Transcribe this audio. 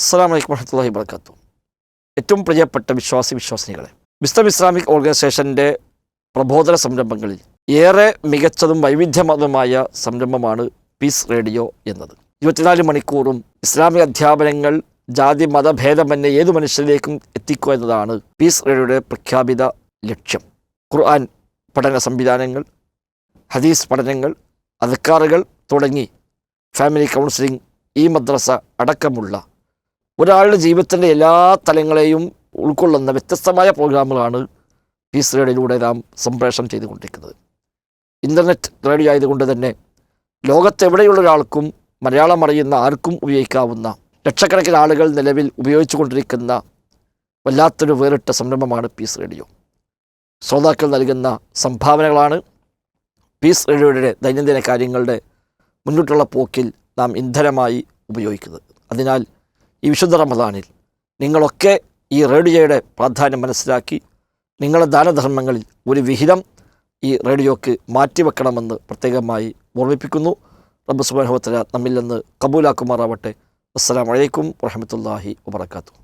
അസ്സലാമു അലൈക്കും വറഹ്മത്തുള്ളാഹി വബറകാതുഹു. ഏറ്റവും പ്രിയപ്പെട്ട വിശ്വാസികളെ, വിസ്ഡം ഇസ്ലാമിക് ഓർഗനൈസേഷൻ്റെ പ്രബോധന സംരംഭങ്ങളിൽ ഏറെ മികച്ചതും വൈവിധ്യമാർന്നതുമായ സംരംഭമാണ് പീസ് റേഡിയോ എന്നത്. 24 മണിക്കൂറും ഇസ്ലാമിക അധ്യാപനങ്ങൾ ജാതി മതഭേദമന്യേ ഏതു മനുഷ്യരിലേക്കും എത്തിക്കുക എന്നതാണ് പീസ് റേഡിയോയുടെ പ്രഖ്യാപിത ലക്ഷ്യം. ഖുർആൻ പഠന സംവിധാനങ്ങൾ, ഹദീസ് പഠനങ്ങൾ, അദ്കാറുകൾ തുടങ്ങി ഫാമിലി കൗൺസിലിംഗ്, ഈ മദ്രസ അടക്കമുള്ള ഒരാളുടെ ജീവിതത്തിൻ്റെ എല്ലാ തലങ്ങളെയും ഉൾക്കൊള്ളുന്ന വ്യത്യസ്തമായ പ്രോഗ്രാമുകളാണ് പീസ് റേഡിയോയിലൂടെ നാം സംപ്രേഷണം ചെയ്തുകൊണ്ടിരിക്കുന്നത്. ഇൻ്റർനെറ്റ് റേഡിയോ ആയതുകൊണ്ട് തന്നെ ലോകത്തെവിടെയുള്ള ഒരാൾക്കും മലയാളം അറിയുന്ന ആർക്കും ഉപയോഗിക്കാവുന്ന ലക്ഷക്കണക്കിന് ആളുകൾ നിലവിൽ ഉപയോഗിച്ചു കൊണ്ടിരിക്കുന്ന വല്ലാത്തൊരു വേറിട്ട സംരംഭമാണ് പീസ് റേഡിയോ. ശ്രോതാക്കൾ നൽകുന്ന സംഭാവനകളാണ് പീസ് റേഡിയോയുടെ ദൈനംദിന കാര്യങ്ങളുടെ മുന്നോട്ടുള്ള പോക്കിൽ നാം ഇന്ധനമായി ഉപയോഗിക്കുന്നത്. അതിനാൽ ഈ വിശുദ്ധ റമദാനിൽ നിങ്ങളൊക്കെ ഈ റേഡിയോയുടെ പ്രാധാന്യം മനസ്സിലാക്കി നിങ്ങളുടെ ദാനധർമ്മങ്ങളിൽ ഒരു വിഹിതം ഈ റേഡിയോക്ക് മാറ്റിവെക്കണമെന്ന് പ്രത്യേകമായി ഓർമ്മിപ്പിക്കുന്നു. റബ്ബ് സുബ്ഹാനഹു വ തആല നമ്മിൽ നിന്ന് കബൂലാക്കുമാറാവട്ടെ. അസ്സലാമു അലൈക്കും വറഹ്മത്തുള്ളാഹി വബറകാതുഹു.